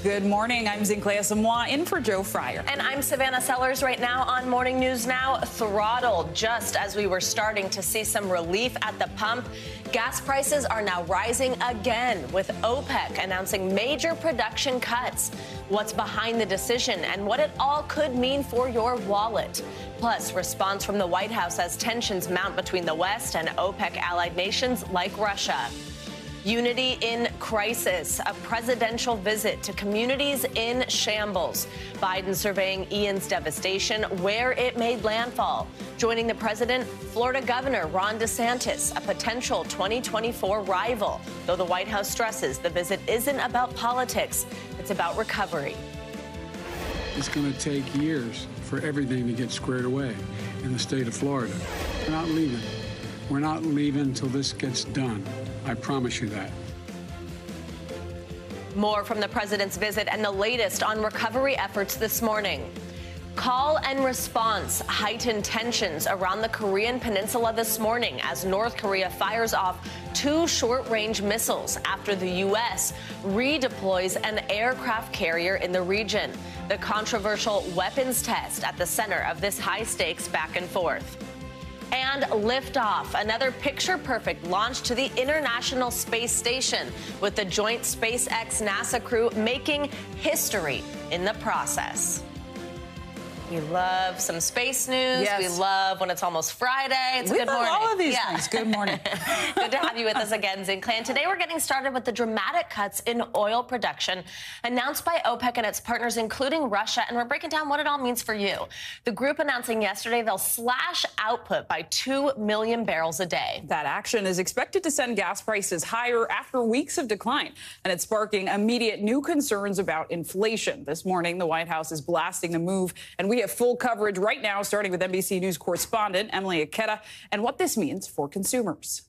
Good morning. I'm Zinclea Samoa in for Joe Fryer. And I'm Savannah Sellers. Right now on Morning News Now, throttled just as we were starting to see some relief at the pump. Gas prices are now rising again, with OPEC announcing major production cuts. What's behind the decision and what it all could mean for your wallet. Plus, response from the White House as tensions mount between the West and OPEC-allied nations like Russia. Unity in crisis, a presidential visit to communities in shambles. Biden surveying Ian's devastation, where it made landfall. Joining the president, Florida Governor Ron DeSantis, a potential 2024 rival. Though the White House stresses the visit isn't about politics, it's about recovery. It's going to take years for everything to get squared away in the state of Florida. We're not leaving. We're not leaving until this gets done. I promise you that. More from the president's visit and the latest on recovery efforts this morning. Call and response heightened tensions around the Korean peninsula this morning as North Korea fires off 2 short-range missiles after the U.S. redeploys an aircraft carrier in the region. The controversial weapons test at the center of this high-stakes back and forth. And liftoff, another picture-perfect launch to the International Space Station, with the joint SpaceX NASA crew making history in the process. We love some space news. Yes. We love when it's almost Friday. It's a good morning. We love all of these things. Good morning. Good to have you with us again, Zinclea. And today we're getting started with the dramatic cuts in oil production announced by OPEC and its partners, including Russia. And we're breaking down what it all means for you. The group announcing yesterday they'll slash output by 2 million barrels a day. That action is expected to send gas prices higher after weeks of decline. And it's sparking immediate new concerns about inflation. This morning, the White House is blasting the move. And we have full coverage right now, starting with NBC News correspondent Emily Ikeda, and what this means for consumers.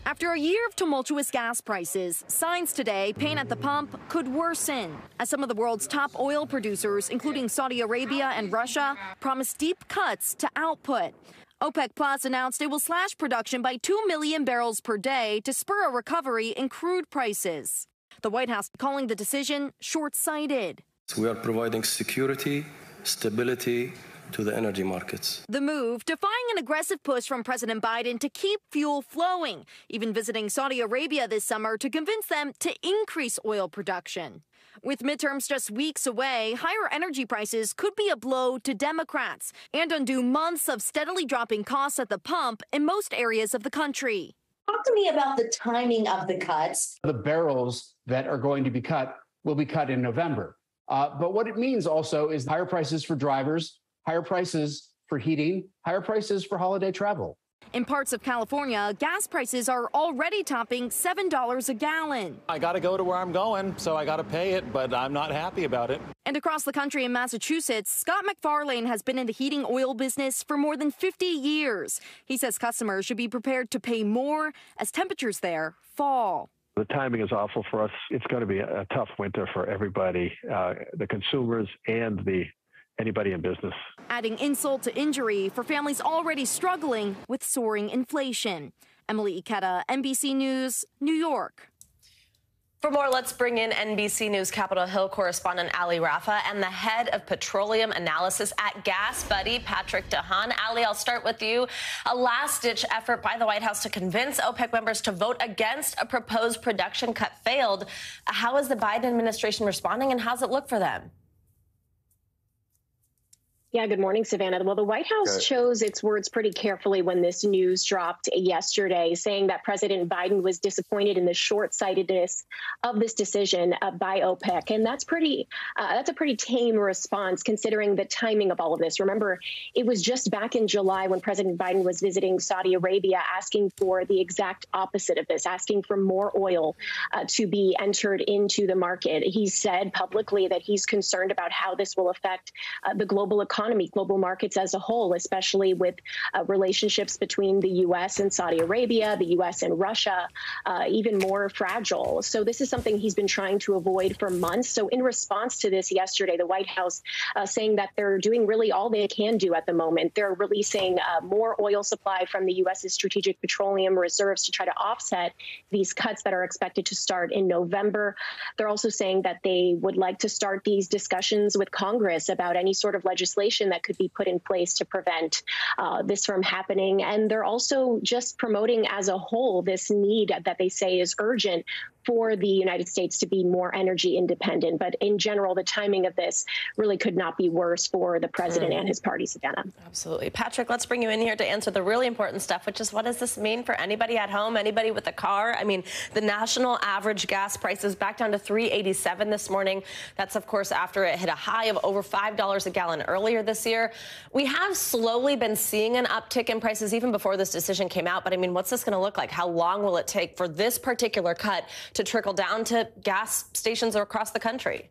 After a year of tumultuous gas prices, signs today pain at the pump could worsen as some of the world's top oil producers, including Saudi Arabia and Russia, promise deep cuts to output. OPEC Plus announced it will slash production by 2 million barrels per day to spur a recovery in crude prices. The White House calling the decision short-sighted. We are providing security, stability to the energy markets. The move defying an aggressive push from President Biden to keep fuel flowing, even visiting Saudi Arabia this summer to convince them to increase oil production. With midterms just weeks away, higher energy prices could be a blow to Democrats and undo months of steadily dropping costs at the pump in most areas of the country. Talk to me about the timing of the cuts. The barrels that are going to be cut will be cut in November. But what it means also is higher prices for drivers, higher prices for heating, higher prices for holiday travel. In parts of California, gas prices are already topping $7 a gallon. I got to go to where I'm going, so I got to pay it, but I'm not happy about it. And across the country in Massachusetts, Scott McFarlane has been in the heating oil business for more than 50 years. He says customers should be prepared to pay more as temperatures there fall. The timing is awful for us. It's going to be a tough winter for everybody, the consumers and anybody in business. Adding insult to injury for families already struggling with soaring inflation. Emily Ikeda, NBC News, New York. For more, let's bring in NBC News Capitol Hill correspondent Ali Rafa and the head of petroleum analysis at Gas Buddy, Patrick DeHaan. Ali, I'll start with you. A last-ditch effort by the White House to convince OPEC members to vote against a proposed production cut failed. How is the Biden administration responding, and how's it look for them? Yeah, good morning, Savannah. Well, the White House chose its words pretty carefully when this news dropped yesterday, saying that President Biden was disappointed in the short-sightedness of this decision by OPEC. And that's a pretty tame response considering the timing of all of this. Remember, it was just back in July when President Biden was visiting Saudi Arabia asking for the exact opposite of this, asking for more oil to be entered into the market. He said publicly that he's concerned about how this will affect the global economy economy, global markets as a whole, especially with relationships between the U.S. and Saudi Arabia, the U.S. and Russia, even more fragile. So this is something he's been trying to avoid for months. So in response to this yesterday, the White House saying that they're doing really all they can do at the moment. They're releasing more oil supply from the U.S.'s strategic petroleum reserves to try to offset these cuts that are expected to start in November. They're also saying that they would like to start these discussions with Congress about any sort of legislation that could be put in place to prevent this from happening. And they're also just promoting as a whole this need that they say is urgent for the United States to be more energy independent. But in general, the timing of this really could not be worse for the president and his party, Savannah. Absolutely. Patrick, let's bring you in here to answer the really important stuff, which is what does this mean for anybody at home, anybody with a car? I mean, the national average gas prices back down to $3.87 this morning. That's, of course, after it hit a high of over $5 a gallon earlier this year. We have slowly been seeing an uptick in prices even before this decision came out. But I mean, what's this going to look like? How long will it take for this particular cut to trickle down to gas stations across the country?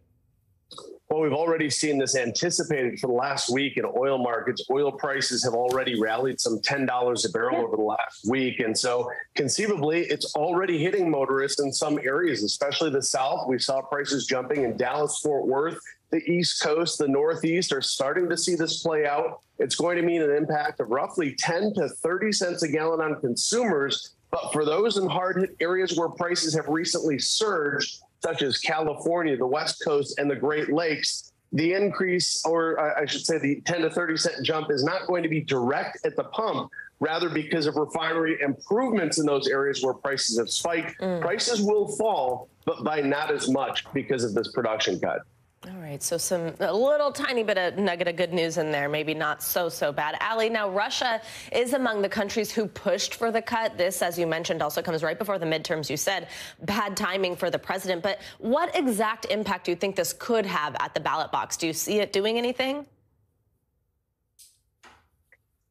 Well, we've already seen this anticipated for the last week in oil markets. Oil prices have already rallied some $10 a barrel over the last week. And so conceivably, it's already hitting motorists in some areas, especially the South. We saw prices jumping in Dallas, Fort Worth. The East Coast, the Northeast are starting to see this play out. It's going to mean an impact of roughly 10 to 30 cents a gallon on consumers. But for those in hard-hit areas where prices have recently surged, such as California, the West Coast, and the Great Lakes, the increase, or I should say the 10 to 30 cent jump, is not going to be direct at the pump. Rather, because of refinery improvements in those areas where prices have spiked, prices will fall, but by not as much because of this production cut. All right, so a little tiny bit of nugget of good news in there, maybe not so bad. Ali, now Russia is among the countries who pushed for the cut. This, as you mentioned, also comes right before the midterms. You said bad timing for the president, but what exact impact do you think this could have at the ballot box? Do you see it doing anything?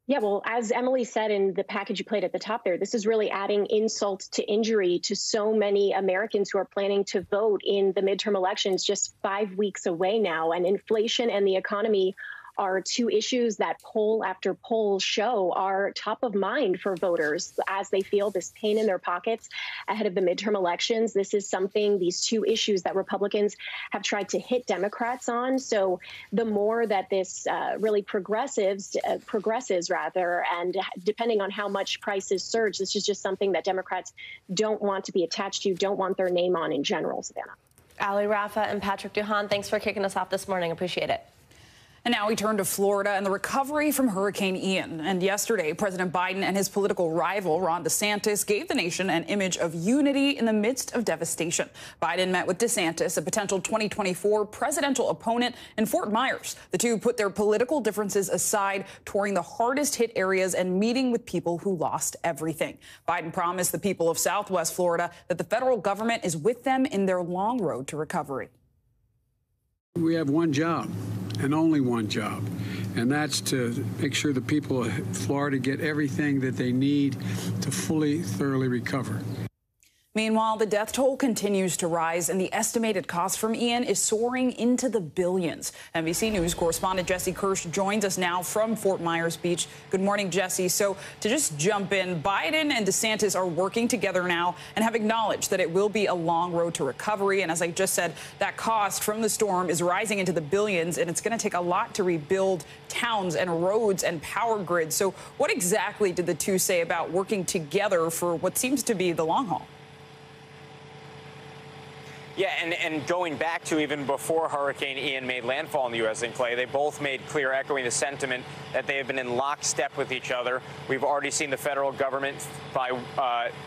Yeah, well, as Emily said in the package you played at the top there, this is really adding insult to injury to so many Americans who are planning to vote in the midterm elections just 5 weeks away now. And inflation and the economy are two issues that poll after poll show are top of mind for voters as they feel this pain in their pockets ahead of the midterm elections. This is something, these two issues that Republicans have tried to hit Democrats on. So the more that this really progresses, and depending on how much prices surge, this is just something that Democrats don't want to be attached to, don't want their name on in general, Savannah. Ali Rafa and Patrick Duhan, thanks for kicking us off this morning. Appreciate it. And now we turn to Florida and the recovery from Hurricane Ian. And yesterday, President Biden and his political rival, Ron DeSantis, gave the nation an image of unity in the midst of devastation. Biden met with DeSantis, a potential 2024 presidential opponent, in Fort Myers. The two put their political differences aside, touring the hardest hit areas and meeting with people who lost everything. Biden promised the people of Southwest Florida that the federal government is with them in their long road to recovery. We have one job and only one job, and that's to make sure the people of Florida get everything that they need to fully, thoroughly recover. Meanwhile, the death toll continues to rise, and the estimated cost from Ian is soaring into the billions. NBC News correspondent Jesse Kirsch joins us now from Fort Myers Beach. Good morning, Jesse. So to just jump in, Biden and DeSantis are working together now and have acknowledged that it will be a long road to recovery. And as I just said, that cost from the storm is rising into the billions, and it's going to take a lot to rebuild towns and roads and power grids. So what exactly did the two say about working together for what seems to be the long haul? Yeah, and going back to even before Hurricane Ian made landfall in the U.S. enclave, they both made clear, echoing the sentiment that they have been in lockstep with each other. We've already seen the federal government, by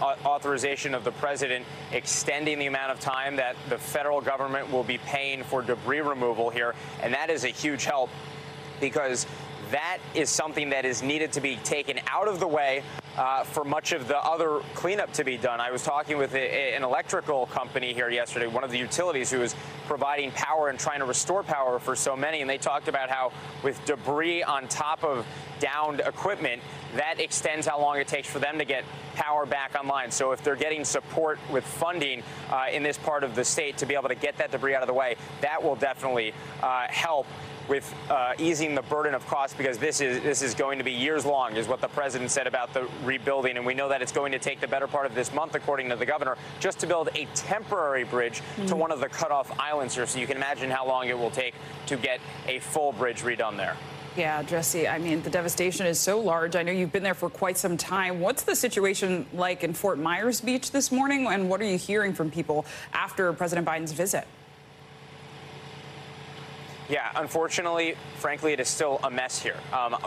authorization of the president, extending the amount of time that the federal government will be paying for debris removal here. And that is a huge help, because that is something that is needed to be taken out of the way for much of the other cleanup to be done. I was talking with an electrical company here yesterday, one of the utilities, who is providing power and trying to restore power for so many. And they talked about how with debris on top of downed equipment, that extends how long it takes for them to get power back online. So if they're getting support with funding in this part of the state to be able to get that debris out of the way, that will definitely help. with easing the burden of cost, because this is going to be years long, is what the president said about the rebuilding. And we know that it's going to take the better part of this month, according to the governor, just to build a temporary bridge to one of the cut-off islands here. So you can imagine how long it will take to get a full bridge redone there. Yeah, Jesse, I mean, the devastation is so large. I know you've been there for quite some time. What's the situation like in Fort Myers Beach this morning, and what are you hearing from people after President Biden's visit? Yeah, unfortunately, frankly, it is still a mess here.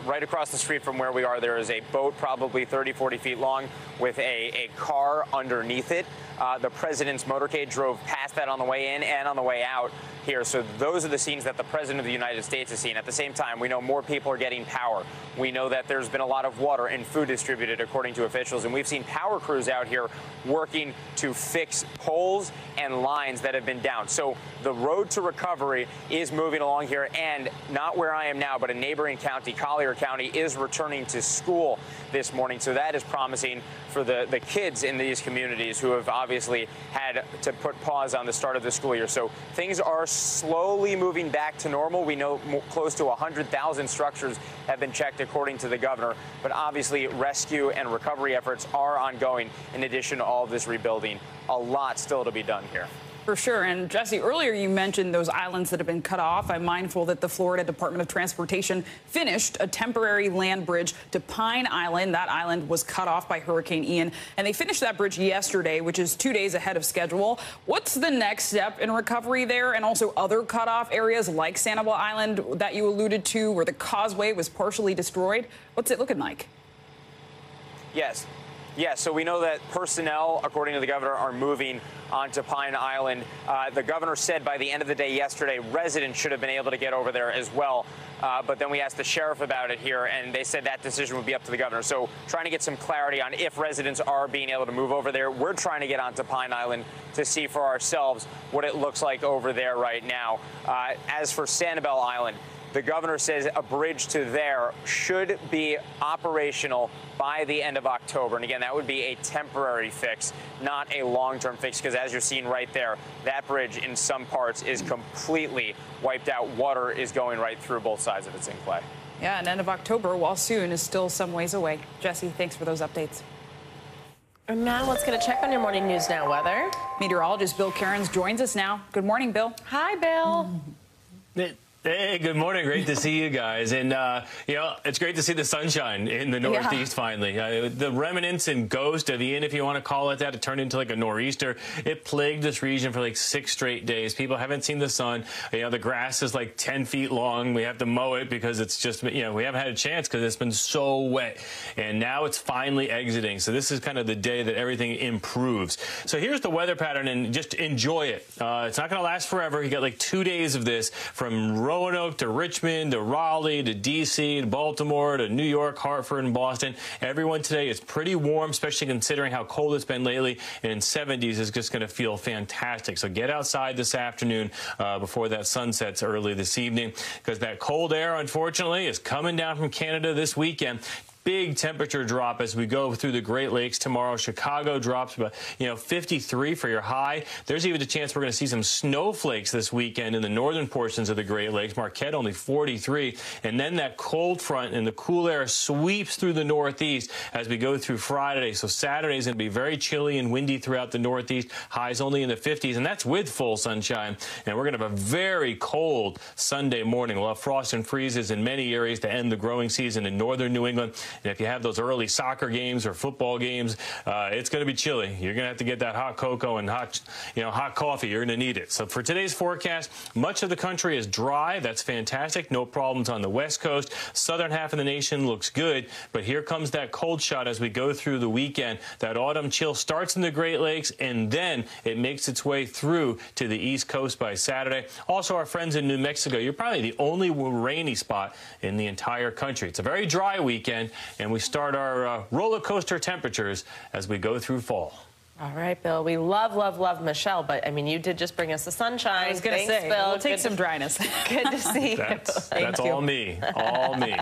Right across the street from where we are, there is a boat probably 30, 40 feet long with a car underneath it. The president's motorcade drove past that on the way in and on the way out here. So those are the scenes that the president of the United States has seen. At the same time, we know more people are getting power. We know that there's been a lot of water and food distributed, according to officials. And we've seen power crews out here working to fix poles and lines that have been down. So the road to recovery is moving along here, and not where I am now, but a neighboring county, Collier County, is returning to school this morning. So that is promising for the kids in these communities who have obviously had to put pause on the start of the school year. So things are slowly moving back to normal. We know close to 100,000 structures have been checked, according to the governor. But obviously, rescue and recovery efforts are ongoing in addition to all of this rebuilding. A lot still to be done here. For sure. And Jesse, earlier you mentioned those islands that have been cut off. I'm mindful that the Florida Department of Transportation finished a temporary land bridge to Pine Island. That island was cut off by Hurricane Ian, and they finished that bridge yesterday, which is 2 days ahead of schedule. What's the next step in recovery there, and also other cut-off areas like Sanibel Island that you alluded to, where the causeway was partially destroyed? What's it looking like? Yes. Yeah, so we know that personnel, according to the governor, are moving onto Pine Island. The governor said by the end of the day yesterday, residents should have been able to get over there as well. But then we asked the sheriff about it here, and they said that decision would be up to the governor. So trying to get some clarity on if residents are being able to move over there. We're trying to get onto Pine Island to see for ourselves what it looks like over there right now. As for Sanibel Island, the governor says a bridge to there should be operational by the end of October. And again, that would be a temporary fix, not a long-term fix, because as you're seeing right there, that bridge in some parts is completely wiped out. Water is going right through both sides of its in play. Yeah, and end of October, while soon, is still some ways away. Jesse, thanks for those updates. And now let's get a check on your Morning News Now weather. Meteorologist Bill Cairns joins us now. Good morning, Bill. Hi, Bill. Hey, good morning. Great to see you guys. And, you know, it's great to see the sunshine in the Northeast finally. The remnants and ghost of Ian, if you want to call it that, it turned into like a nor'easter. It plagued this region for like 6 straight days. People haven't seen the sun. You know, the grass is like 10 feet long. We have to mow it because it's just, you know, we haven't had a chance because it's been so wet. And now it's finally exiting. So this is kind of the day that everything improves. So here's the weather pattern, and just enjoy it. It's not going to last forever. You got like 2 days of this, from Roanoke to Richmond to Raleigh to D.C. to Baltimore to New York, Hartford, and Boston. Everyone today is pretty warm, especially considering how cold it's been lately. And 70s is just going to feel fantastic. So get outside this afternoon before that sun sets early this evening, because that cold air, unfortunately, is coming down from Canada this weekend. Big temperature drop as we go through the Great Lakes tomorrow. Chicago drops about 53 for your high. There's even a chance we're going to see some snowflakes this weekend in the northern portions of the Great Lakes. Marquette only 43. And then that cold front and the cool air sweeps through the Northeast as we go through Friday. So Saturday is going to be very chilly and windy throughout the Northeast. Highs only in the 50s, and that's with full sunshine. And we're going to have a very cold Sunday morning. We'll have frost and freezes in many areas to end the growing season in northern New England. And if you have those early soccer games or football games, it's going to be chilly. You're going to have to get that hot cocoa and hot coffee. You're going to need it. So for today's forecast, much of the country is dry. That's fantastic. No problems on the West Coast. Southern half of the nation looks good. But here comes that cold shot as we go through the weekend. That autumn chill starts in the Great Lakes, and then it makes its way through to the East Coast by Saturday. Also, our friends in New Mexico, you're probably the only rainy spot in the entire country. It's a very dry weekend, and we start our roller coaster temperatures as we go through fall. All right, Bill. We love, love, love Michelle, but I mean, you did just bring us the sunshine. I was going to say, Bill. we'll take some dryness. Good to see you. That's all me. All me.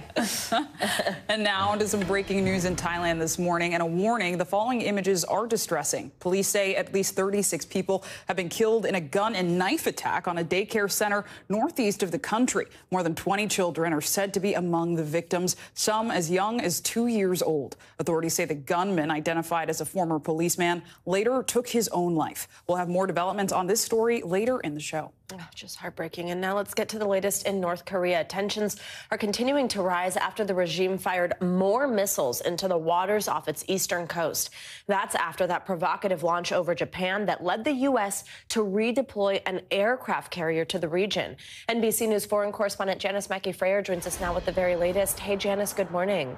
And now to some breaking news in Thailand this morning, and a warning: the following images are distressing. Police say at least 36 people have been killed in a gun and knife attack on a daycare center northeast of the country. More than 20 children are said to be among the victims, some as young as 2 years old. Authorities say the gunman, identified as a former policeman, later took his own life. We'll have more developments on this story later in the show. Oh, just heartbreaking. And now let's get to the latest in North Korea. Tensions are continuing to rise after the regime fired more missiles into the waters off its eastern coast. That's after that provocative launch over Japan that led the U.S. to redeploy an aircraft carrier to the region. NBC News foreign correspondent Janice Mackey-Freyer joins us now with the very latest. Hey, Janice, good morning.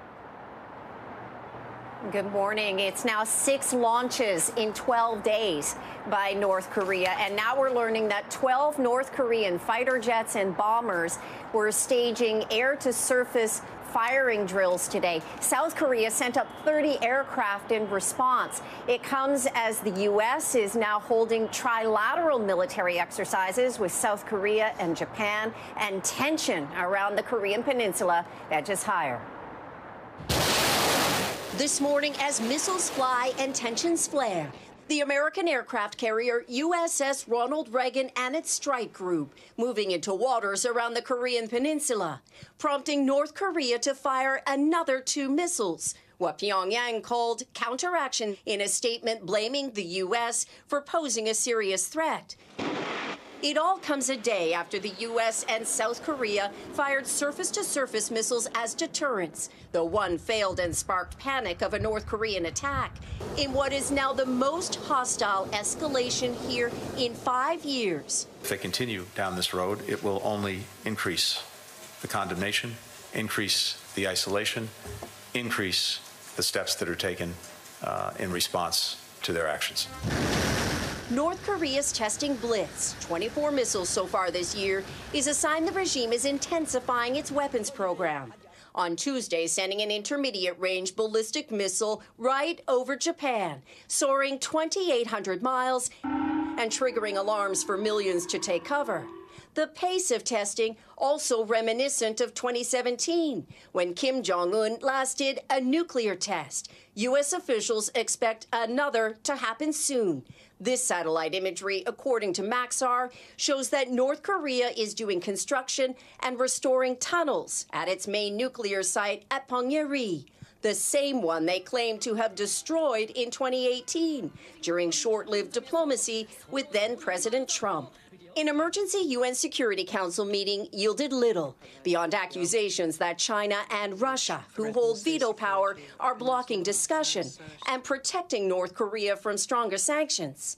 Good morning. It's now 6 launches in 12 days by North Korea. And now we're learning that 12 North Korean fighter jets and bombers were staging air-to-surface firing drills today. South Korea sent up 30 aircraft in response. It comes as the U.S. is now holding trilateral military exercises with South Korea and Japan, and tension around the Korean peninsula edges higher. This morning, as missiles fly and tensions flare, the American aircraft carrier USS Ronald Reagan and its strike group moving into waters around the Korean peninsula, prompting North Korea to fire another 2 missiles, what Pyongyang called counteraction, in a statement blaming the U.S. for posing a serious threat. It all comes a day after the U.S. and South Korea fired surface-to-surface missiles as deterrents, though one failed and sparked panic of a North Korean attack, in what is now the most hostile escalation here in 5 years. If they continue down this road, it will only increase the condemnation, increase the isolation, increase the steps that are taken in response to their actions. North Korea's testing blitz, 24 missiles so far this year, is a sign the regime is intensifying its weapons program. On Tuesday, sending an intermediate-range ballistic missile right over Japan, soaring 2,800 miles and triggering alarms for millions to take cover. The pace of testing also reminiscent of 2017, when Kim Jong-un last did a nuclear test. U.S. officials expect another to happen soon. This satellite imagery, according to Maxar, shows that North Korea is doing construction and restoring tunnels at its main nuclear site at Punggye-ri, the same one they claimed to have destroyed in 2018 during short-lived diplomacy with then-President Trump. An emergency UN Security Council meeting yielded little, beyond accusations that China and Russia, who hold veto power, are blocking discussion and protecting North Korea from stronger sanctions.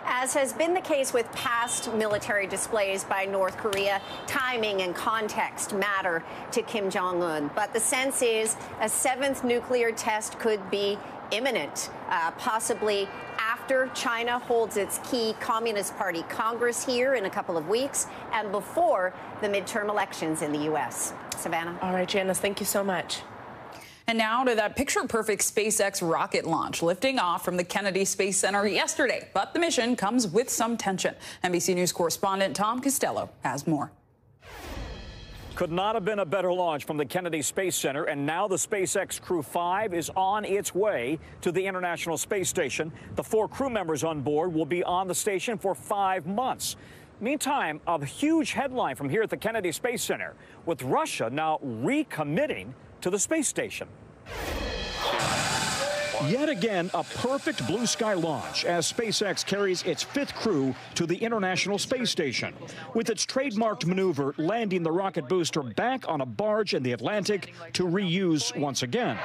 As has been the case with past military displays by North Korea, timing and context matter to Kim Jong-un. But the sense is a 7th nuclear test could be imminent, possibly after China holds its key Communist Party Congress here in a couple of weeks and before the midterm elections in the U.S. Savannah. All right, Janice, thank you so much. And now to that picture-perfect SpaceX rocket launch, lifting off from the Kennedy Space Center yesterday. But the mission comes with some tension. NBC News correspondent Tom Costello has more. Could not have been a better launch from the Kennedy Space Center, and now the SpaceX Crew 5 is on its way to the International Space Station. The 4 crew members on board will be on the station for 5 months. Meantime, a huge headline from here at the Kennedy Space Center, with Russia now recommitting to the space station. Yet again, a perfect blue sky launch as SpaceX carries its 5th crew to the International Space Station, with its trademarked maneuver landing the rocket booster back on a barge in the Atlantic to reuse once again.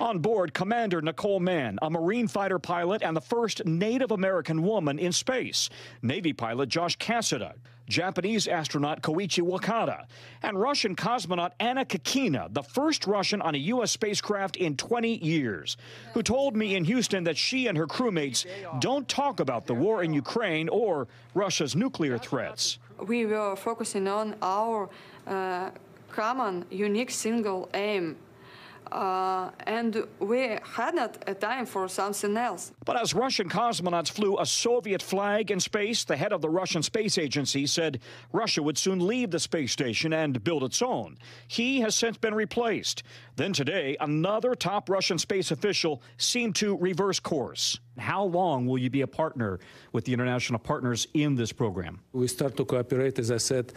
On board, Commander Nicole Mann, a Marine fighter pilot and the first Native American woman in space, Navy pilot Josh Cassada, Japanese astronaut Koichi Wakata, and Russian cosmonaut Anna Kikina, the first Russian on a U.S. spacecraft in 20 years, who told me in Houston that she and her crewmates don't talk about the war in Ukraine or Russia's nuclear threats. We were focusing on our common, unique, single aim and we had not a time for something else. But as Russian cosmonauts flew a Soviet flag in space, the head of the Russian Space Agency said Russia would soon leave the space station and build its own. He has since been replaced. Then today, another top Russian space official seemed to reverse course. How long will you be a partner with the international partners in this program? We start to cooperate, as I said,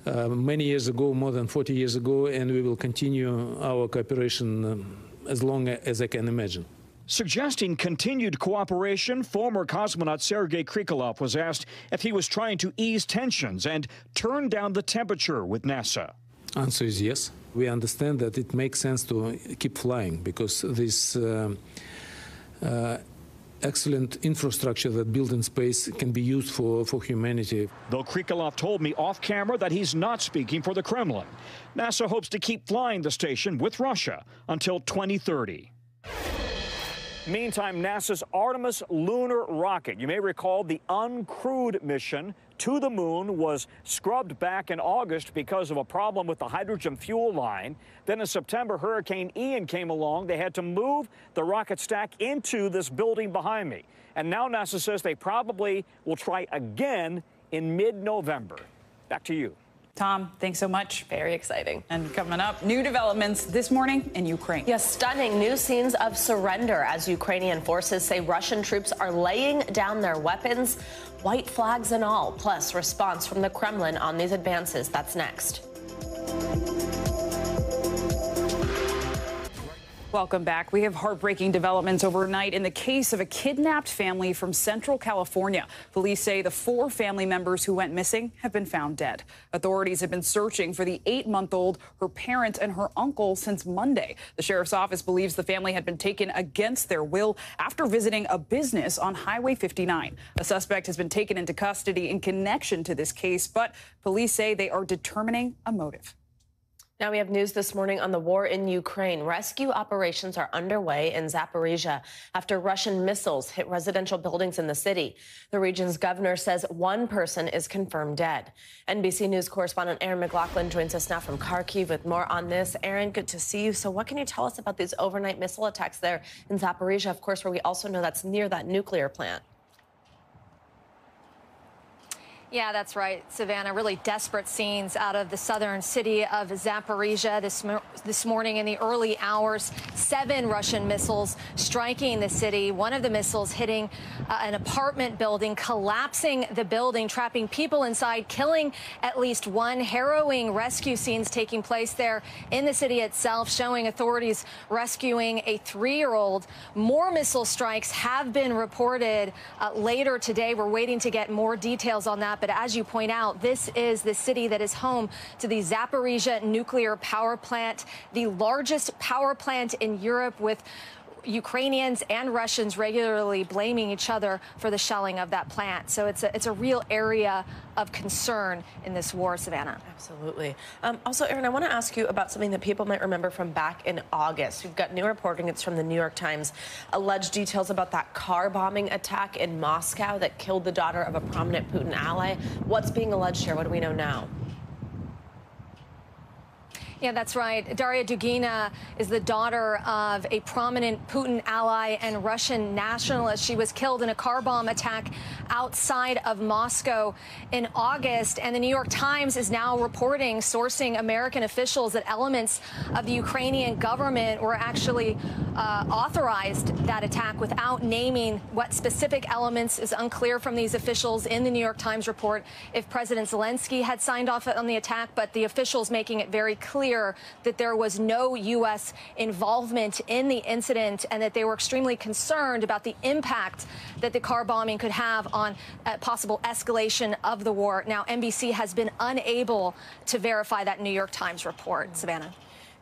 many years ago, more than 40 years ago, and we will continue our cooperation as long as I can imagine. Suggesting continued cooperation, former cosmonaut Sergei Krikalev was asked if he was trying to ease tensions and turn down the temperature with NASA. Answer is yes. We understand that it makes sense to keep flying because this excellent infrastructure that built in space can be used for humanity. Though Krikalev told me off camera that he's not speaking for the Kremlin. NASA hopes to keep flying the station with Russia until 2030. Meantime, NASA's Artemis lunar rocket, you may recall the uncrewed mission to the moon was scrubbed back in August because of a problem with the hydrogen fuel line. Then in September, Hurricane Ian came along. They had to move the rocket stack into this building behind me. And now NASA says they probably will try again in mid-November. Back to you. Tom, thanks so much. Very exciting. And coming up, new developments this morning in Ukraine. Yes, stunning new scenes of surrender as Ukrainian forces say Russian troops are laying down their weapons, white flags and all, plus response from the Kremlin on these advances. That's next. Welcome back. We have heartbreaking developments overnight in the case of a kidnapped family from Central California. Police say the 4 family members who went missing have been found dead. Authorities have been searching for the 8-month-old, her parent, and her uncle since Monday. The sheriff's office believes the family had been taken against their will after visiting a business on Highway 59. A suspect has been taken into custody in connection to this case, but police say they are determining a motive. Now we have news this morning on the war in Ukraine. Rescue operations are underway in Zaporizhia after Russian missiles hit residential buildings in the city. The region's governor says 1 person is confirmed dead. NBC News correspondent Aaron McLaughlin joins us now from Kharkiv with more on this. Aaron, good to see you. So what can you tell us about these overnight missile attacks there in Zaporizhia, of course, where we also know that's near that nuclear plant? Yeah, that's right, Savannah. Really desperate scenes out of the southern city of Zaporizhia this morning in the early hours. 7 Russian missiles striking the city. One of the missiles hitting an apartment building, collapsing the building, trapping people inside, killing at least 1. Harrowing rescue scenes taking place there in the city itself, showing authorities rescuing a 3-year-old. More missile strikes have been reported later today. We're waiting to get more details on that. But as you point out, this is the city that is home to the Zaporizhia nuclear power plant, the largest power plant in Europe, with Ukrainians and Russians regularly blaming each other for the shelling of that plant. So it's a real area of concern in this war, Savannah. Absolutely. Also, Aaron, I want to ask you about something that people might remember from back in August. We've got new reporting. It's from the New York Times. Alleged details about that car bombing attack in Moscow that killed the daughter of a prominent Putin ally. What's being alleged here? What do we know now? Yeah, that's right. Daria Dugina is the daughter of a prominent Putin ally and Russian nationalist. She was killed in a car bomb attack outside of Moscow in August. And the New York Times is now reporting, sourcing American officials, that elements of the Ukrainian government were actually authorized that attack without naming what specific elements. Is unclear from these officials in the New York Times report if President Zelensky had signed off on the attack, but the officials making it very clear that there was no U.S. involvement in the incident and that they were extremely concerned about the impact that the car bombing could have on possible escalation of the war. Now, NBC has been unable to verify that New York Times report. Savannah.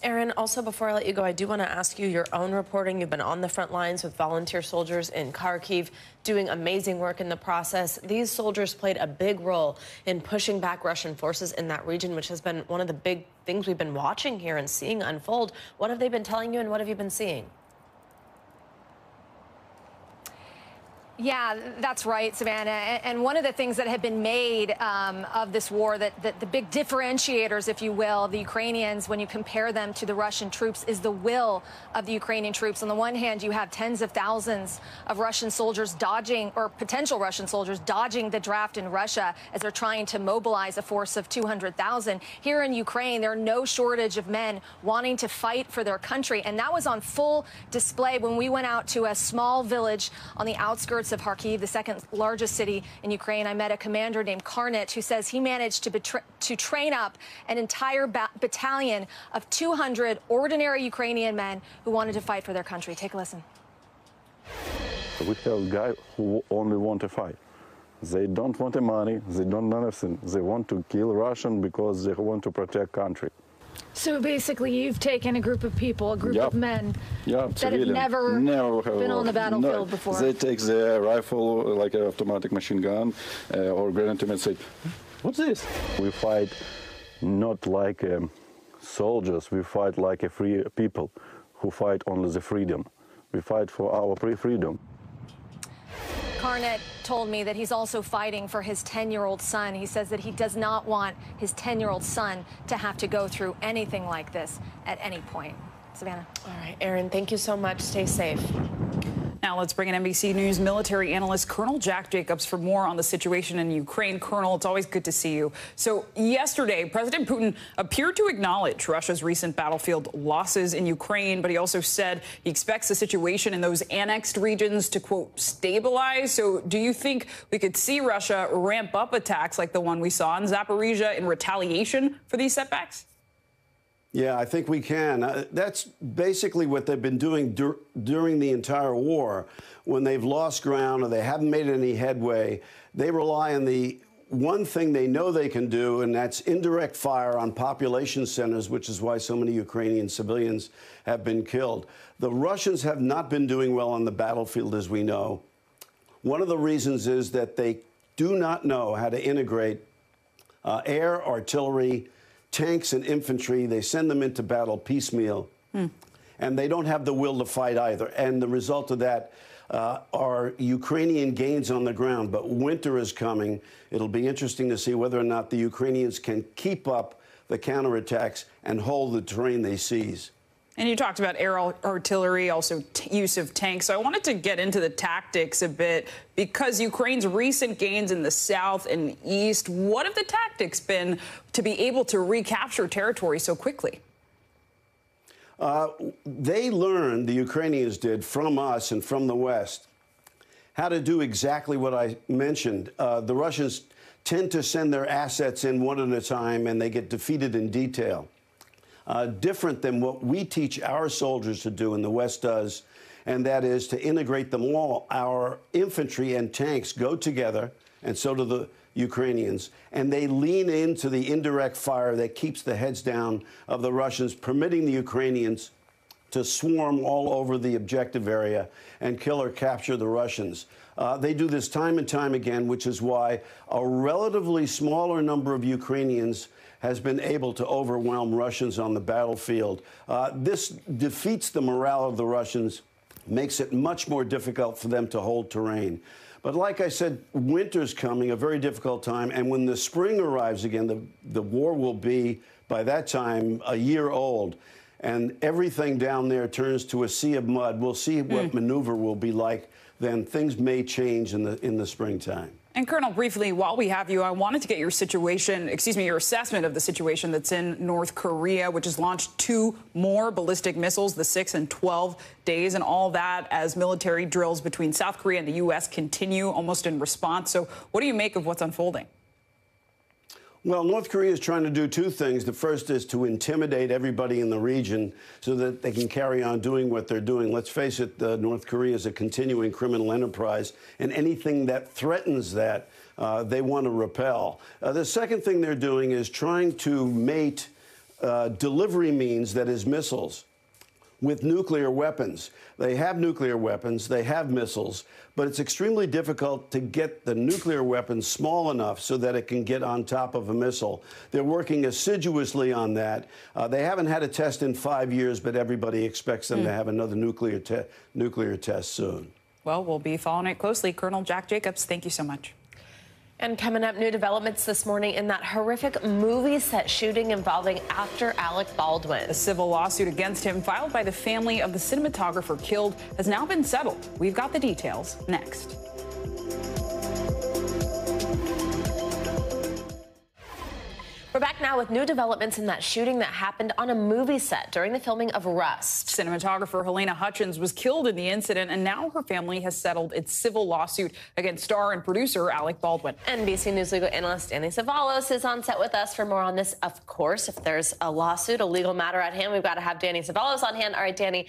Aaron, also before I let you go, I do want to ask you your own reporting. You've been on the front lines with volunteer soldiers in Kharkiv, doing amazing work in the process. These soldiers played a big role in pushing back Russian forces in that region, which has been one of the big things we've been watching here and seeing unfold. What have they been telling you and what have you been seeing? Yeah, that's right, Savannah. And one of the things that have been made of this war, that the big differentiators, if you will, the Ukrainians, when you compare them to the Russian troops, is the will of the Ukrainian troops. On the one hand, you have tens of thousands of Russian soldiers dodging, or potential Russian soldiers dodging the draft in Russia as they're trying to mobilize a force of 200,000. Here in Ukraine, there are no shortage of men wanting to fight for their country. And that was on full display when we went out to a small village on the outskirts of Kharkiv, the second largest city in Ukraine. I met a commander named Karnit who says he managed to train up an entire battalion of 200 ordinary Ukrainian men who wanted to fight for their country. Take a listen. We have guys who only want to fight. They don't want the money. They don't want anything. They want to kill Russian because they want to protect country. So basically, you've taken a group of people, a group of men that have never been on the battlefield before. They take the rifle, like an automatic machine gun, or grenade and say, "What's this?" We fight not like soldiers. We fight like a free people who fight only the freedom. We fight for our freedom. Karnit told me that he's also fighting for his 10-year-old son. He says that he does not want his 10-year-old son to have to go through anything like this at any point. Savannah. All right, Erin, thank you so much. Stay safe. Now let's bring in NBC News military analyst Colonel Jack Jacobs for more on the situation in Ukraine. Colonel, it's always good to see you. So yesterday, President Putin appeared to acknowledge Russia's recent battlefield losses in Ukraine, but he also said he expects the situation in those annexed regions to, quote, stabilize. So do you think we could see Russia ramp up attacks like the one we saw in Zaporizhia in retaliation for these setbacks? Yeah, I think we can. That's basically what they've been doing during the entire war. When they've lost ground or they haven't made any headway, they rely on the one thing they know they can do, and that's indirect fire on population centers, which is why so many Ukrainian civilians have been killed. The Russians have not been doing well on the battlefield, as we know. One of the reasons is that they do not know how to integrate air, artillery, tanks and infantry. They send them into battle piecemeal, and they don't have the will to fight either. And the result of that are Ukrainian gains on the ground. But winter is coming. It'll be interesting to see whether or not the Ukrainians can keep up the counterattacks and hold the terrain they seize. And you talked about air artillery, also use of tanks. So I wanted to get into the tactics a bit because Ukraine's recent gains in the south and east, what have the tactics been to be able to recapture territory so quickly? They learned, the Ukrainians did, from us and from the West, how to do exactly what I mentioned. The Russians tend to send their assets in one at a time, and they get defeated in detail. Different than what we teach our soldiers to do and the West does, and that is to integrate them all. Our infantry and tanks go together, and so do the Ukrainians, and they lean into the indirect fire that keeps the heads down of the Russians, permitting the Ukrainians to swarm all over the objective area and kill or capture the Russians. They do this time and time again, which is why a relatively smaller number of Ukrainians has been able to overwhelm Russians on the battlefield. This defeats the morale of the Russians, makes it much more difficult for them to hold terrain. But like I said, winter's coming, a very difficult time, and when the spring arrives again, the war will be, by that time, a year old, and everything down there turns to a sea of mud. We'll see what maneuver will be like then. Things may change in the springtime. And Colonel, briefly, while we have you, I wanted to get your your assessment of the situation that's in North Korea, which has launched 2 more ballistic missiles, the 6 and 12 days, and all that as military drills between South Korea and the U.S. continue almost in response. So what do you make of what's unfolding? Well, North Korea is trying to do 2 things. The first is to intimidate everybody in the region so that they can carry on doing what they're doing. Let's face it, North Korea is a continuing criminal enterprise, and anything that threatens that, they want to repel. The second thing they're doing is trying to mate delivery means, that is missiles, with nuclear weapons. They have nuclear weapons, they have missiles, but it's extremely difficult to get the nuclear weapons small enough so that it can get on top of a missile. They're working assiduously on that. They haven't had a test in 5 years, but everybody expects them to have another nuclear test soon. Well, we'll be following it closely. Colonel Jack Jacobs, thank you so much. And coming up, new developments this morning in that horrific movie set shooting involving actor Alec Baldwin. A civil lawsuit against him filed by the family of the cinematographer killed has now been settled. We've got the details next. We're back now with new developments in that shooting that happened on a movie set during the filming of Rust. Cinematographer Helena Hutchins was killed in the incident, and now her family has settled its civil lawsuit against star and producer Alec Baldwin. NBC News legal analyst Danny Savalas is on set with us for more on this. Of course, if there's a lawsuit, a legal matter at hand, we've got to have Danny Savalas on hand. All right, Danny,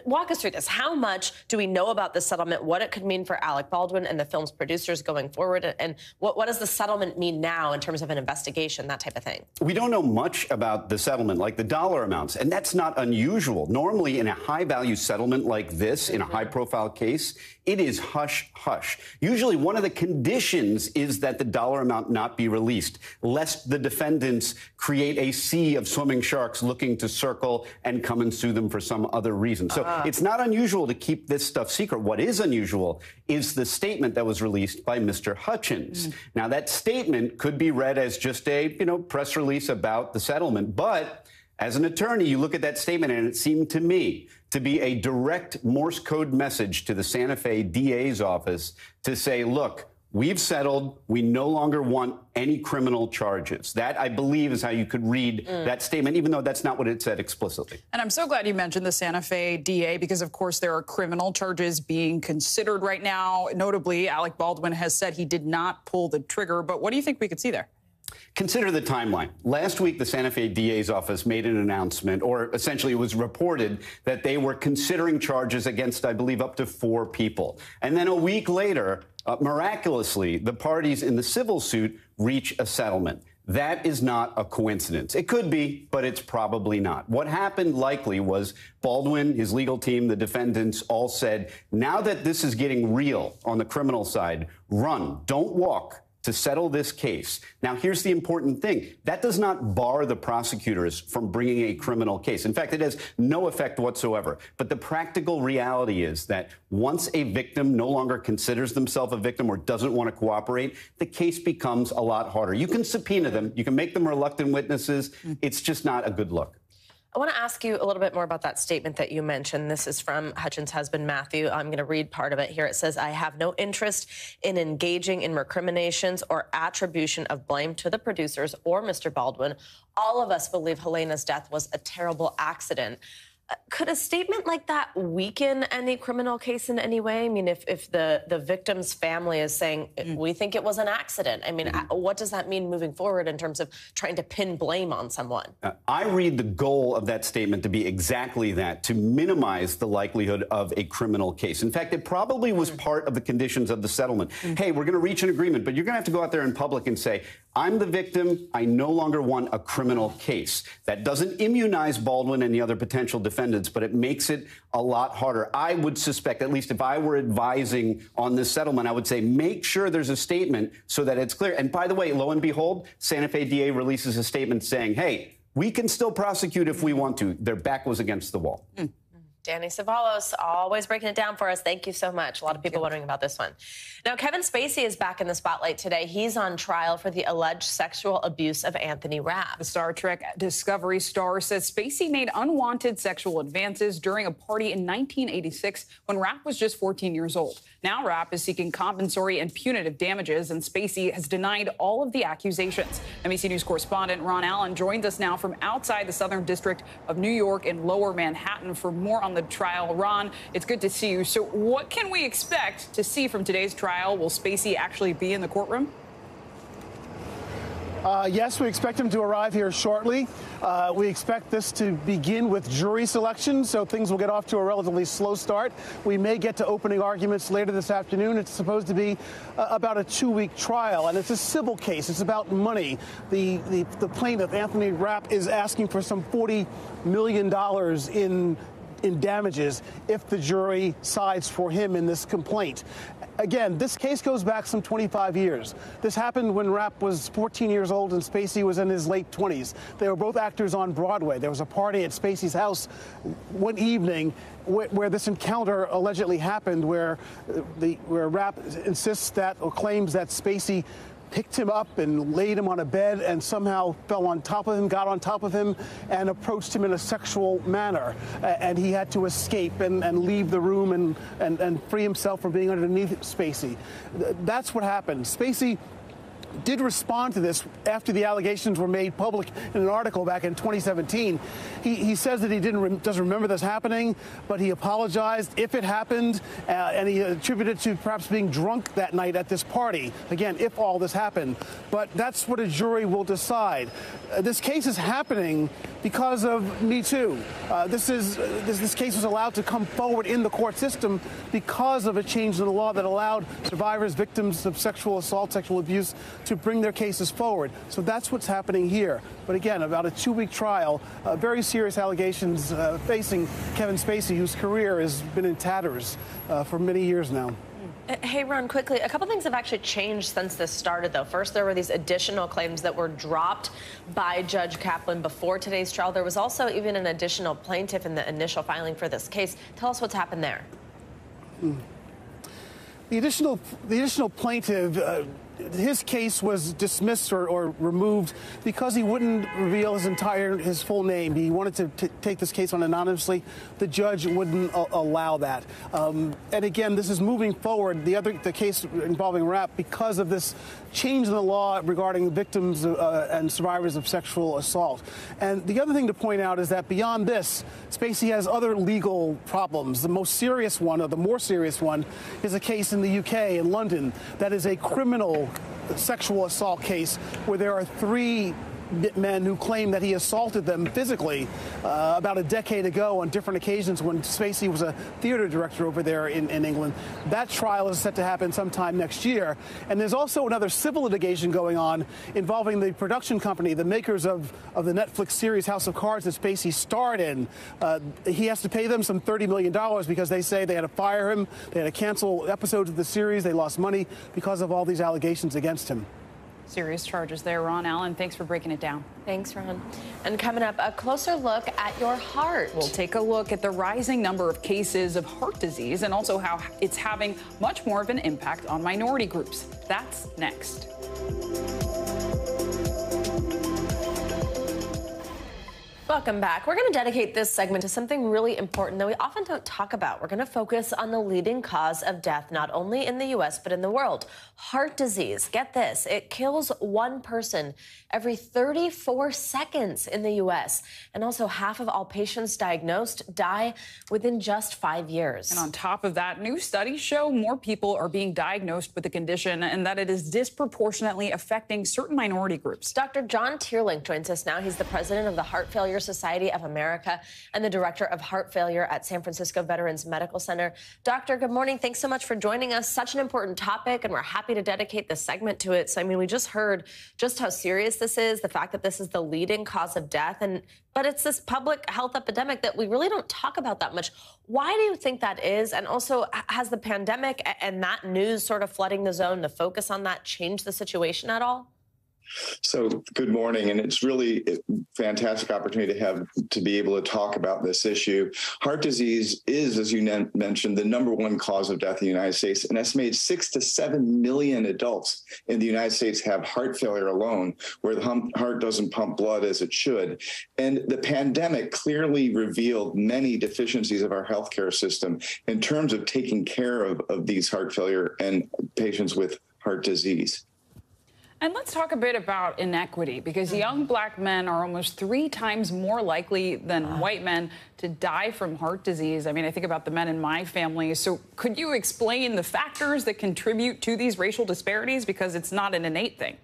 walk us through this. How much do we know about the settlement, what it could mean for Alec Baldwin and the film's producers going forward, and what does the settlement mean now in terms of an investigation, that type of thing? We don't know much about the settlement, like the dollar amounts, and that's not unusual. Normally, in a high-value settlement like this, in a high-profile case, it is hush-hush. Usually, one of the conditions is that the dollar amount not be released, lest the defendants create a sea of swimming sharks looking to circle and come and sue them for some other reason. So it's not unusual to keep this stuff secret. What is unusual is the statement that was released by Mr. Hutchins. Now, that statement could be read as just a, press release about the settlement. But as an attorney, you look at that statement and it seemed to me to be a direct Morse code message to the Santa Fe DA's office to say, look, we've settled. We no longer want any criminal charges. That, I believe, is how you could read that statement, even though that's not what it said explicitly. And I'm so glad you mentioned the Santa Fe DA because, of course, there are criminal charges being considered right now. Notably, Alec Baldwin has said he did not pull the trigger. But what do you think we could see there? Consider the timeline. Last week, the Santa Fe DA's office made an announcement, or essentially it was reported that they were considering charges against, I believe, up to 4 people. And then a week later, miraculously, the parties in the civil suit reach a settlement. That is not a coincidence. It could be, but it's probably not. What happened likely was Baldwin, his legal team, the defendants all said, now that this is getting real on the criminal side, run, don't walk, to settle this case. Now, here's the important thing. That does not bar the prosecutors from bringing a criminal case. In fact, it has no effect whatsoever. But the practical reality is that once a victim no longer considers themselves a victim or doesn't want to cooperate, the case becomes a lot harder. You can subpoena them. You can make them reluctant witnesses. It's just not a good look. I want to ask you a little bit more about that statement that you mentioned. This is from Hutchins' husband, Matthew. I'm going to read part of it here. It says, I have no interest in engaging in recriminations or attribution of blame to the producers or Mr. Baldwin. All of us believe Helena's death was a terrible accident. Could a statement like that weaken any criminal case in any way? I mean, if the victim's family is saying, we think it was an accident, I mean, what does that mean moving forward in terms of trying to pin blame on someone? I read the goal of that statement to be exactly that, to minimize the likelihood of a criminal case. In fact, it probably was part of the conditions of the settlement. Hey, we're going to reach an agreement, but you're going to have to go out there in public and say, I'm the victim. I no longer want a criminal case. That doesn't immunize Baldwin and the other potential defendants, but it makes it a lot harder. I would suspect, at least if I were advising on this settlement, I would say make sure there's a statement so that it's clear. And by the way, lo and behold, Santa Fe DA releases a statement saying, hey, we can still prosecute if we want to. Their back was against the wall. Danny Savalas, always breaking it down for us. Thank you so much. A lot of people wondering about this one. Now, Kevin Spacey is back in the spotlight today. He's on trial for the alleged sexual abuse of Anthony Rapp. The Star Trek Discovery star says Spacey made unwanted sexual advances during a party in 1986 when Rapp was just 14 years old. Now Rapp is seeking compensatory and punitive damages, and Spacey has denied all of the accusations. NBC News correspondent Ron Allen joins us now from outside the Southern District of New York in Lower Manhattan for more on the trial. Ron, it's good to see you. So what can we expect to see from today's trial? Will Spacey actually be in the courtroom? Yes, we expect him to arrive here shortly. We expect this to begin with jury selection, so things will get off to a relatively slow start. We may get to opening arguments later this afternoon. It's supposed to be about a 2-week trial, and it's a civil case. It's about money. The plaintiff, Anthony Rapp, is asking for some $40 million in in damages if the jury sides for him in this complaint. Again, this case goes back some 25 years. This happened when Rapp was 14 years old and Spacey was in his late 20s. They were both actors on Broadway. There was a party at Spacey's house one evening where this encounter allegedly happened, where Rapp insists that, or claims that, Spacey picked him up and laid him on a bed and somehow fell on top of him, got on top of him, and approached him in a sexual manner. And he had to escape and leave the room and free himself from being underneath Spacey. That's what happened. Spacey did respond to this after the allegations were made public in an article back in 2017. He says that he doesn't remember this happening, but he apologized if it happened, and he attributed it to perhaps being drunk that night at this party. Again, if all this happened. But that's what a jury will decide. This case is happening because of Me Too. This case was allowed to come forward in the court system because of a change in the law that allowed survivors, victims of sexual assault, sexual abuse, to bring their cases forward. So that's what's happening here. But again, about a 2-week trial, very serious allegations facing Kevin Spacey, whose career has been in tatters for many years now. Hey, Ron, quickly, a couple things have actually changed since this started, though. First, there were these additional claims that were dropped by Judge Kaplan before today's trial. There was also even an additional plaintiff in the initial filing for this case. Tell us what's happened there. The additional plaintiff, his case was dismissed or removed because he wouldn't reveal his full name. He wanted to take this case on anonymously. The judge wouldn't allow that. And again, this is moving forward. The case involving Rapp, because of this change in the law regarding victims and survivors of sexual assault. And the other thing to point out is that beyond this, Spacey has other legal problems. The most serious one, or the more serious one, is a case in the UK, in London, that is a criminal sexual assault case where there are 3 men who claim that he assaulted them physically about a decade ago on different occasions when Spacey was a theater director over there in England. That trial is set to happen sometime next year. And there's also another civil litigation going on involving the production company, the makers of the Netflix series House of Cards that Spacey starred in. He has to pay them some $30 million because they say they had to fire him, they had to cancel episodes of the series, they lost money because of all these allegations against him. Serious charges there, Ron. Allen, thanks for breaking it down. Thanks, Ron. And coming up, a closer look at your heart. We'll take a look at the rising number of cases of heart disease and also how it's having much more of an impact on minority groups. That's next. Welcome back. We're going to dedicate this segment to something really important that we often don't talk about. We're going to focus on the leading cause of death, not only in the U.S., but in the world. Heart disease. Get this. It kills 1 person every 34 seconds in the U.S. And also half of all patients diagnosed die within just 5 years. And on top of that, new studies show more people are being diagnosed with the condition and that it is disproportionately affecting certain minority groups. Dr. John Teerlink joins us now. He's the president of the Heart Failure Society of America and the director of heart failure at San Francisco Veterans Medical Center. Doctor, good morning. Thanks so much for joining us. Such an important topic, and we're happy to dedicate this segment to it. So, I mean, we just heard just how serious this is, the fact that this is the leading cause of death, but it's this public health epidemic that we really don't talk about that much. Why do you think that is? And also, has the pandemic and that news sort of flooding the zone, the focus on that, changed the situation at all? So good morning, and it's really a fantastic opportunity to be able to talk about this issue. Heart disease is, as you mentioned, the #1 cause of death in the United States. An estimated 6 to 7 million adults in the United States have heart failure alone, where the heart doesn't pump blood as it should. And the pandemic clearly revealed many deficiencies of our healthcare system in terms of taking care of these heart failure and patients with heart disease. And let's talk a bit about inequity, because young black men are almost 3 times more likely than white men to die from heart disease. I mean, I think about the men in my family. So could you explain the factors that contribute to these racial disparities? Because it's not an innate thing.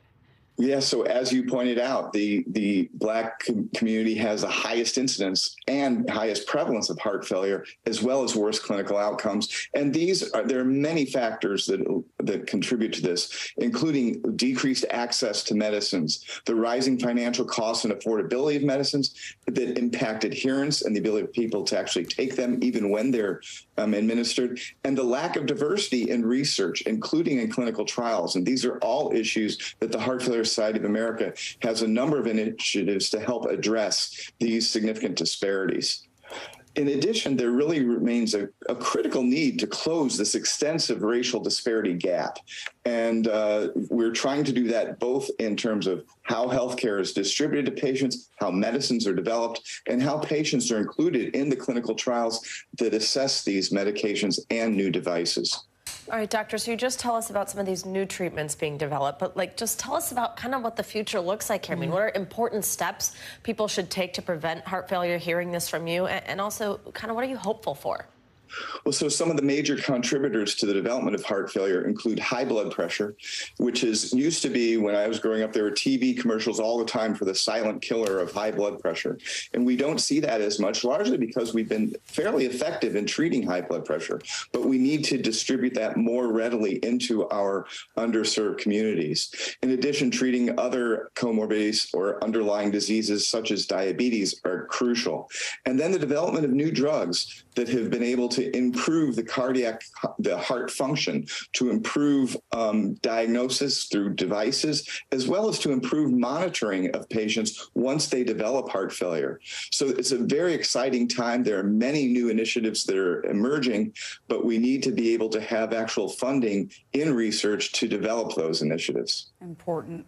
Yeah, so as you pointed out, the Black community has the highest incidence and highest prevalence of heart failure, as well as worse clinical outcomes. And there are many factors that contribute to this, including decreased access to medicines, the rising financial costs and affordability of medicines that impact adherence and the ability of people to actually take them even when they're administered, and the lack of diversity in research, including in clinical trials. And these are all issues that the Heart Failure Society of America has a number of initiatives to help address these significant disparities. In addition, there really remains a critical need to close this extensive racial disparity gap. And we're trying to do that both in terms of how healthcare is distributed to patients, how medicines are developed, and how patients are included in the clinical trials that assess these medications and new devices. All right, doctor, so you just tell us about some of these new treatments being developed, but just tell us about kind of what the future looks like here. I mean, what are important steps people should take to prevent heart failure, hearing this from you, and also kind of what are you hopeful for? Well, so some of the major contributors to the development of heart failure include high blood pressure, which used to be, when I was growing up, there were TV commercials all the time for the silent killer of high blood pressure. And we don't see that as much, largely because we've been fairly effective in treating high blood pressure. But we need to distribute that more readily into our underserved communities. In addition, treating other comorbidities or underlying diseases such as diabetes are crucial. And then the development of new drugs that have been able to improve the heart function, to improve diagnosis through devices, as well as to improve monitoring of patients once they develop heart failure. So it's a very exciting time. There are many new initiatives that are emerging, but we need to be able to have actual funding in research to develop those initiatives. Important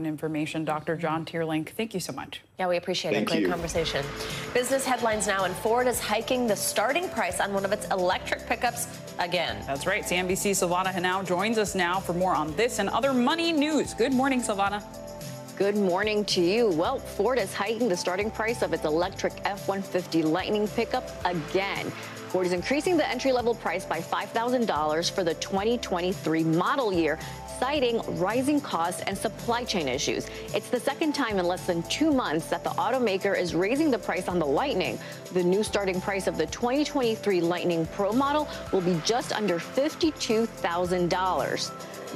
information, Dr. John Teerlink. Thank you so much. Yeah, we appreciate it. Great conversation. Business headlines now, and Ford is hiking the starting price on one of its electric pickups again. That's right. CNBC's Savannah Hanau joins us now for more on this and other money news. Good morning, Savannah. Good morning to you. Well, Ford is hiking the starting price of its electric F-150 Lightning pickup again. Ford is increasing the entry-level price by $5,000 for the 2023 model year, citing rising costs and supply chain issues. It's the second time in less than 2 months that the automaker is raising the price on the Lightning. The new starting price of the 2023 Lightning Pro model will be just under $52,000.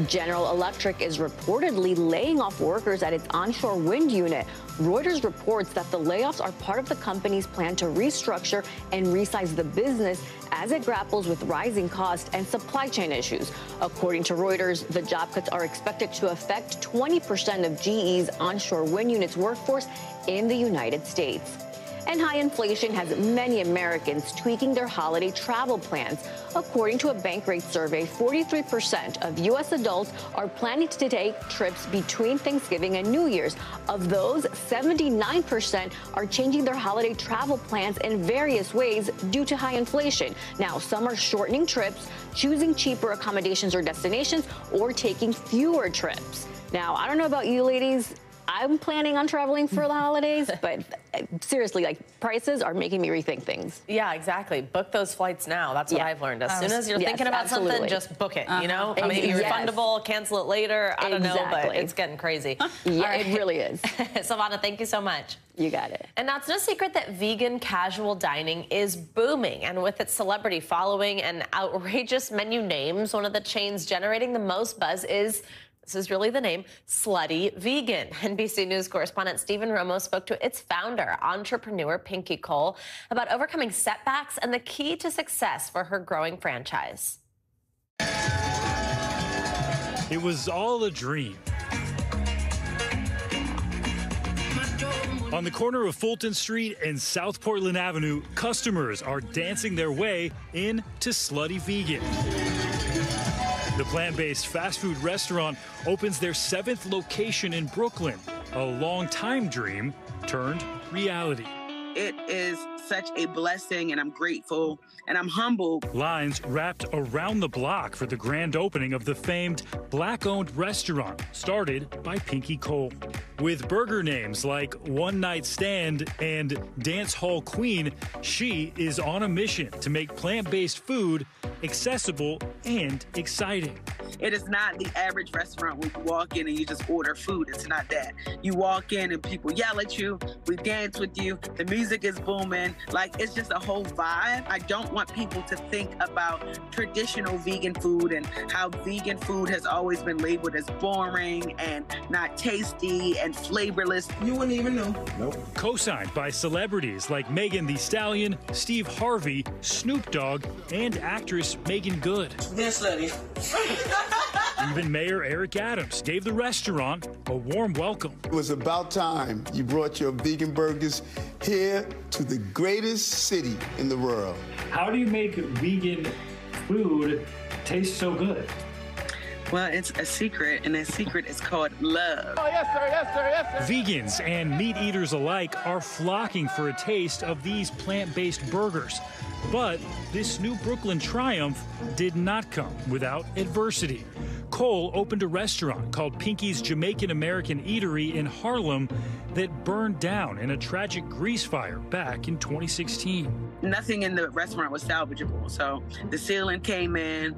General Electric is reportedly laying off workers at its onshore wind unit. Reuters reports that the layoffs are part of the company's plan to restructure and resize the business as it grapples with rising costs and supply chain issues. According to Reuters, the job cuts are expected to affect 20% of GE's onshore wind unit's workforce in the United States. And high inflation has many Americans tweaking their holiday travel plans. According to a Bankrate survey, 43% of U.S. adults are planning to take trips between Thanksgiving and New Year's. Of those, 79% are changing their holiday travel plans in various ways due to high inflation. Now, some are shortening trips, choosing cheaper accommodations or destinations, or taking fewer trips. Now, I don't know about you ladies. I'm planning on traveling for the holidays, but seriously, prices are making me rethink things. Yeah, exactly. Book those flights now. That's what I've learned. As soon as you're thinking about something, just book it, you know? I mean, refundable, cancel it later. I don't know, but it's getting crazy. Yeah, it really is. Savannah, thank you so much. You got it. And now it's no secret that vegan casual dining is booming. And with its celebrity following and outrageous menu names, one of the chains generating the most buzz is, this is really the name, Slutty Vegan. NBC News correspondent Stephen Romo spoke to its founder, entrepreneur Pinky Cole, about overcoming setbacks and the key to success for her growing franchise. It was all a dream. On the corner of Fulton Street and South Portland Avenue, customers are dancing their way in to Slutty Vegan. The plant-based fast food restaurant opens their 7th location in Brooklyn, a long-time dream turned reality. It is such a blessing, and I'm grateful, and I'm humbled. Lines wrapped around the block for the grand opening of the famed Black-owned restaurant, started by Pinky Cole. With burger names like One Night Stand and Dance Hall Queen, she is on a mission to make plant-based food accessible and exciting. It is not the average restaurant where you walk in and you just order food. It's not that. You walk in and people yell at you, we dance with you, the music is booming. Like, it's just a whole vibe. I don't want people to think about traditional vegan food and how vegan food has always been labeled as boring and not tasty and flavorless. You wouldn't even know. Nope. Co-signed by celebrities like Megan Thee Stallion, Steve Harvey, Snoop Dogg, and actress Megan Good. This lady. Even Mayor Eric Adams gave the restaurant a warm welcome. It was about time you brought your vegan burgers here to the greatest city in the world. How do you make vegan food taste so good? Well, it's a secret, and that secret is called love. Oh, yes, sir, yes, sir, yes, sir. Vegans and meat eaters alike are flocking for a taste of these plant-based burgers. But this new Brooklyn triumph did not come without adversity. Cole opened a restaurant called Pinky's Jamaican American Eatery in Harlem that burned down in a tragic grease fire back in 2016. Nothing in the restaurant was salvageable. So the ceiling came in,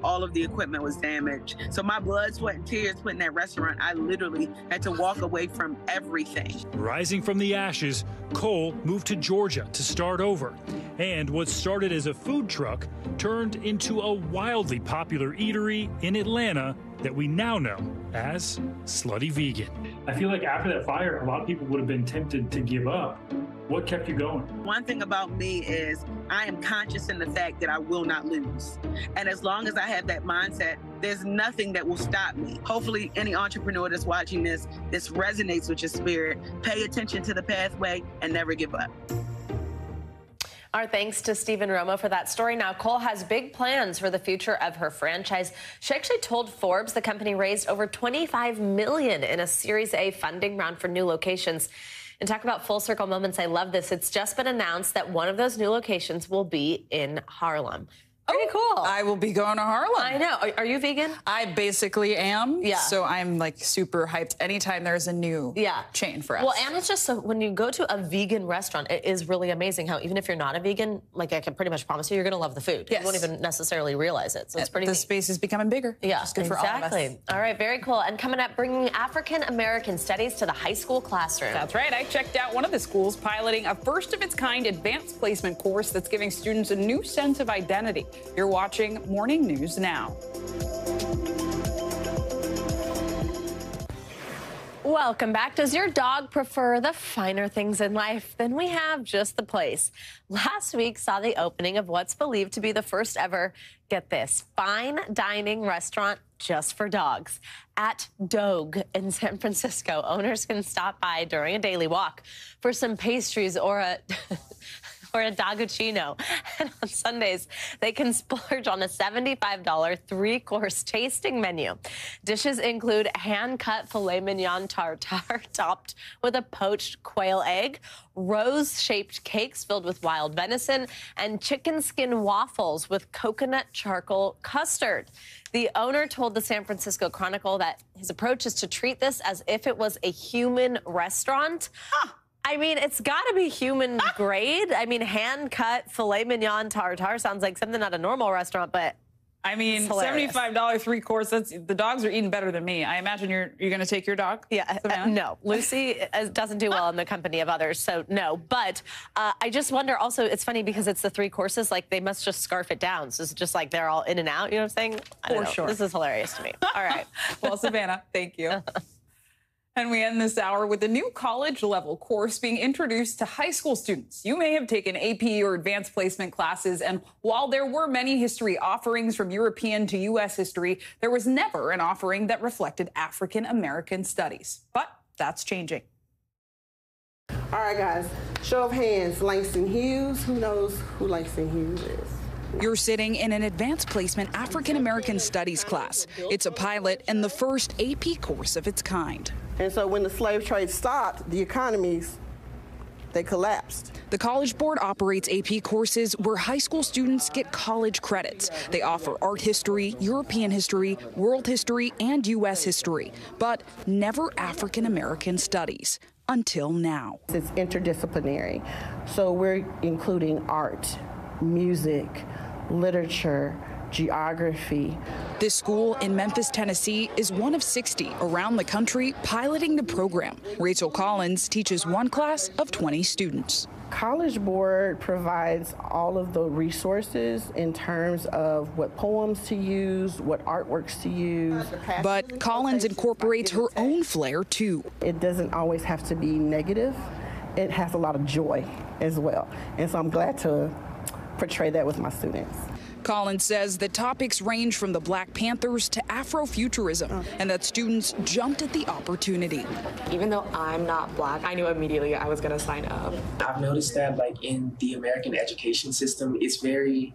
all of the equipment was damaged. So my blood, sweat, and tears put in that restaurant, I literally had to walk away from everything. Rising from the ashes, Cole moved to Georgia to start over. And what started as a food truck turned into a wildly popular eatery in Atlanta that we now know as Slutty Vegan. I feel like after that fire, a lot of people would have been tempted to give up. What kept you going? One thing about me is I am conscious in the fact that I will not lose. And as long as I have that mindset, there's nothing that will stop me. Hopefully any entrepreneur that's watching this resonates with your spirit. Pay attention to the pathway and never give up. Our thanks to Stephen Romo for that story. Now, Cole has big plans for the future of her franchise. She actually told Forbes the company raised over $25 million in a Series A funding round for new locations. And talk about full circle moments. I love this. It's just been announced that one of those new locations will be in Harlem. Pretty cool. I will be going to Harlem. I know. Are you vegan? I basically am. Yeah. So I'm like super hyped anytime there's a new chain for us. Well, and it's just so when you go to a vegan restaurant, it is really amazing how even if you're not a vegan, like I can pretty much promise you, you're going to love the food. Yes. You won't even necessarily realize it. So it's pretty neat. space is becoming bigger. Yeah, It's good for all of us. All right, very cool. And coming up, bringing African American studies to the high school classroom. That's right. I checked out one of the schools piloting a first-of-its-kind advanced placement course that's giving students a new sense of identity. You're watching Morning News Now. Welcome back. Does your dog prefer the finer things in life? Then we have just the place. Last week saw the opening of what's believed to be the first ever, get this, fine dining restaurant just for dogs. At Dogue in San Francisco, owners can stop by during a daily walk for some pastries or a dogguccino. And on Sundays, they can splurge on a $75 three-course tasting menu. Dishes include hand-cut filet mignon tartare topped with a poached quail egg, rose-shaped cakes filled with wild venison, and chicken skin waffles with coconut charcoal custard. The owner told the San Francisco Chronicle that his approach is to treat this as if it was a human restaurant. I mean, it's got to be human grade. I mean, hand-cut filet mignon tartare sounds like something at a normal restaurant, but I mean, $75 three-course, the dogs are eating better than me. I imagine you're going to take your dog? Yeah, no. Lucy doesn't do well in the company of others, so no. But I just wonder also, it's funny because it's the three courses, like they must just scarf it down. So it's just like they're all in and out, you know what I'm saying? I don't know. Sure. This is hilarious to me. All right. Well, Savannah, thank you. And we end this hour with a new college-level course being introduced to high school students. You may have taken AP or advanced placement classes, and while there were many history offerings from European to U.S. history, there was never an offering that reflected African-American studies. But that's changing. All right, guys, show of hands, Langston Hughes. Who knows who Langston Hughes is? You're sitting in an advanced placement African-American studies class. It's a pilot and the first AP course of its kind. And so when the slave trade stopped, the economies, They collapsed. The College Board operates AP courses where high school students get college credits. They offer art history, European history, world history, and U.S. history, but never African American studies. Until now. It's interdisciplinary. So we're including art, music, literature, geography. This school in Memphis, Tennessee is one of 60 around the country piloting the program. Rachel Collins teaches one class of 20 students. College Board provides all of the resources in terms of what poems to use, what artworks to use. But Collins incorporates her own flair, too. It doesn't always have to be negative. It has a lot of joy as well. And so I'm glad to portray that with my students. Collins says the topics range from the Black Panthers to Afrofuturism, and that students jumped at the opportunity. Even though I'm not Black, I knew immediately I was going to sign up. I've noticed that, like, in the American education system, it's very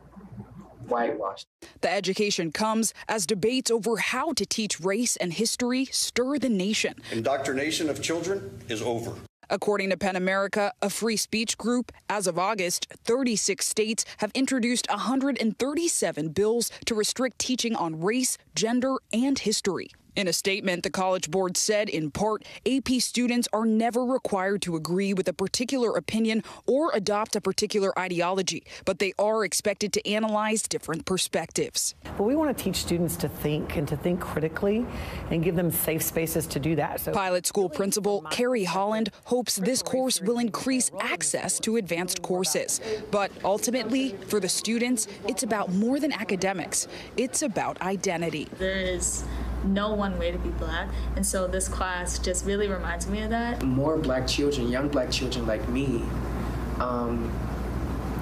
whitewashed. The education comes as debates over how to teach race and history stir the nation. Indoctrination of children is over. According to PEN America, a free speech group, as of August, 36 states have introduced 137 bills to restrict teaching on race, gender, and history. In a statement, the College Board said, in part, AP students are never required to agree with a particular opinion or adopt a particular ideology, but they are expected to analyze different perspectives. But we want to teach students to think and to think critically and give them safe spaces to do that. So Pilot School Principal Carrie Holland hopes this course will increase access to advanced courses. But ultimately, for the students, it's about more than academics. It's about identity. There is no one way to be Black, and so this class just really reminds me of that. More Black children, young Black children like me,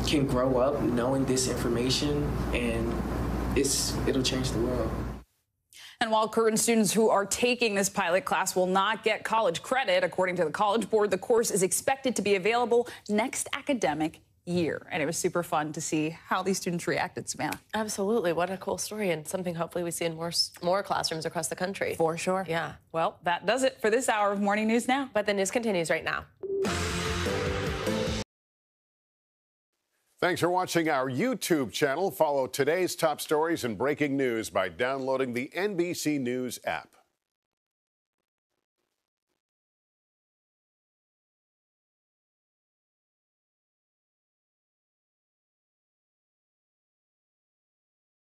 can grow up knowing this information, and it'll change the world. And while current students who are taking this pilot class will not get college credit, according to the College Board, the course is expected to be available next academic year. And it was super fun to see how these students reacted, Savannah. Absolutely. What a cool story, and something hopefully we see in more classrooms across the country. For sure. Yeah. Well, that does it for this hour of Morning News Now. But the news continues right now. Thanks for watching our YouTube channel. Follow today's top stories and breaking news by downloading the NBC News app.